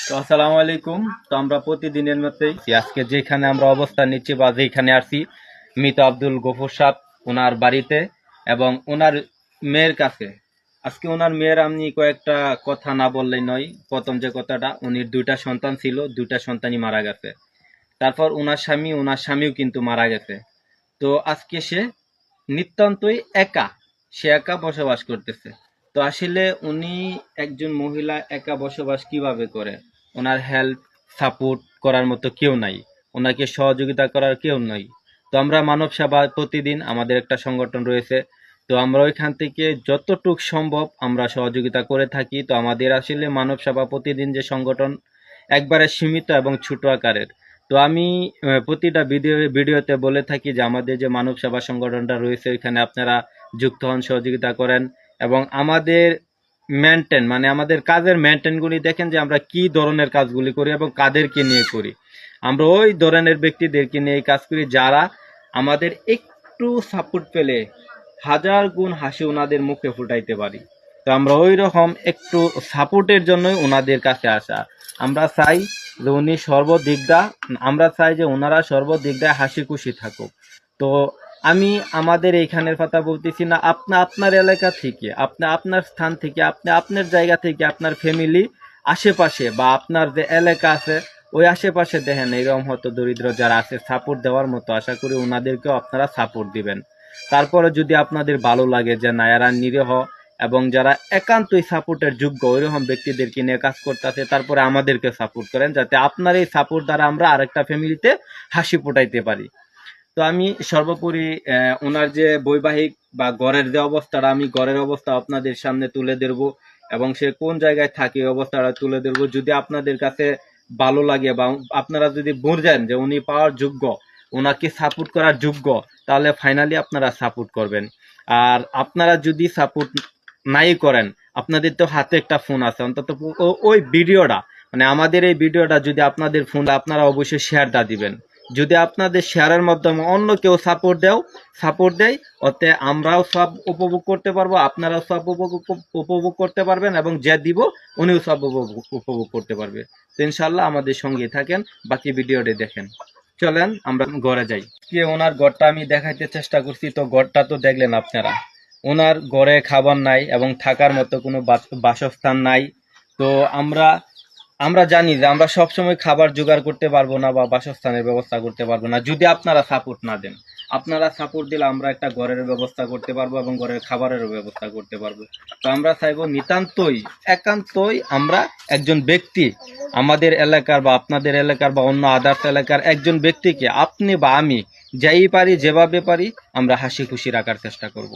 তো আসসালামু আলাইকুম। তো আমরা প্রতিদিনের মতোই আজকে যেখানে আমরা অবস্থান নিচ্ছি বা যেখানে আসি মৃত আব্দুল গফুর সাহেব ওনার বাড়িতে এবং ওনার মেয়ের কাছে। আজকে ওনার মেয়ের আমি কয়েকটা কথা না বললেই নয়। প্রথম যে কথাটা, উনির দুইটা সন্তান ছিল, দুইটা সন্তানই মারা গেছে। তারপর ওনার স্বামীও কিন্তু মারা গেছে। তো আজকে সে নিতান্তই একা, সে একা বসবাস করতেছে। তো আসলে উনি একজন মহিলা একা বসবাস কিভাবে করে? ওনার হেল্প সাপোর্ট করার মতো কেউ নাই, ওনাকে সহযোগিতা করার কেউ নাই। তো আমরা মানব সেবা প্রতিদিন আমাদের একটা সংগঠন রয়েছে, তো আমরা ওইখান থেকে যতটুক সম্ভব আমরা সহযোগিতা করে থাকি। তো আমাদের আসলে মানব সেবা প্রতিদিন যে সংগঠন একবারে সীমিত এবং ছোট আকারের। তো আমি প্রতিটা ভিডিওতে বলে থাকি যে আমাদের যে মানব সেবা সংগঠনটা রয়েছে ওইখানে আপনারা যুক্ত হন, সহযোগিতা করেন এবং আমাদের মানে আমাদের কাজের মেনটেনগুলি দেখেন যে আমরা কি ধরনের কাজগুলি করি এবং কাদেরকে নিয়ে করি। আমরা ওই ধরনের ব্যক্তিদেরকে নিয়ে কাজ করি যারা আমাদের একটু সাপোর্ট পেলে হাজার গুণ হাসি ওনাদের মুখে ফুটাইতে পারি। তো আমরা ওই রকম একটু সাপোর্টের জন্যই ওনাদের কাছে আসা। আমরা চাই যে উনি সর্বদিকটা, আমরা চাই যে ওনারা সর্বদিকটায় হাসি খুশি থাকুক। তো আমি আমাদের এইখানের কথা বলতেছি না, আপনার এলাকা থেকে, আপনার স্থান থেকে, আপনার জায়গা থেকে, আপনার ফ্যামিলি আশেপাশে বা আপনার যে এলাকা আছে ওই আশেপাশে দেখেন এইরকম হয়তো দরিদ্র যারা আছে সাপোর্ট দেওয়ার মতো, আশা করি ওনাদেরকেও আপনারা সাপোর্ট দিবেন। তারপরে যদি আপনাদের ভালো লাগে যে না এরা নিরীহ এবং যারা একান্তই সাপোর্টের যোগ্য ওইরকম ব্যক্তিদেরকে নিয়ে কাজ করতেছে, তারপরে আমাদেরকে সাপোর্ট করেন যাতে আপনার এই সাপোর্ট দ্বারা আমরা আরেকটা ফ্যামিলিতে হাসি ফোটাইতে পারি। তো আমি সর্বোপরি ওনার যে বৈবাহিক বা ঘরের যে অবস্থাটা, আমি ঘরের অবস্থা আপনাদের সামনে তুলে ধরবো এবং সে কোন জায়গায় থাকে এই অবস্থাটা তুলে ধরবো। যদি আপনাদের কাছে ভালো লাগে বা আপনারা যদি বুঝেন যে উনি পাওয়ার যোগ্য, ওনাকে সাপোর্ট করার যোগ্য, তাহলে ফাইনালি আপনারা সাপোর্ট করবেন। আর আপনারা যদি সাপোর্ট নাই করেন, আপনাদের তো হাতে একটা ফোন আছে, অন্তত ওই ভিডিওটা মানে আমাদের এই ভিডিওটা যদি আপনাদের ফোন, আপনারা অবশ্যই শেয়ারটা দিবেন। যদি আপনাদের শেয়ারের মাধ্যমে অন্য কেউ সাপোর্ট দেয়, ওতে আমরাও সব উপভোগ করতে পারবো, আপনারাও সব উপভোগ করতে পারবেন এবং যে দিব উনিও সব উপভোগ করতে পারবে। তো ইনশাল্লাহ আমাদের সঙ্গে থাকেন, বাকি ভিডিওটি দেখেন। চলেন আমরা ঘরে যাই। কি ওনার ঘরটা আমি দেখাইতে চেষ্টা করছি, তো ঘরটা তো দেখলেন আপনারা। ওনার ঘরে খাবার নাই এবং থাকার মতো কোনো বাসস্থান নাই। তো আমরা আমরা জানি যে আমরা সবসময় খাবার জোগাড় করতে পারবো না বা বাসস্থানের ব্যবস্থা করতে পারবো না যদি আপনারা সাপোর্ট না দেন। আপনারা সাপোর্ট দিলে আমরা একটা ঘরের ব্যবস্থা করতে পারবো এবং ঘরের খাবারেরও ব্যবস্থা করতে পারবো। তো আমরা চাইবো নিতান্তই একান্তই আমরা একজন ব্যক্তি, আমাদের এলাকার বা আপনাদের এলাকার বা অন্য আদার্স এলাকার একজন ব্যক্তিকে আপনি বা আমি যাই পারি যেভাবে পারি আমরা হাসি খুশি রাখার চেষ্টা করব।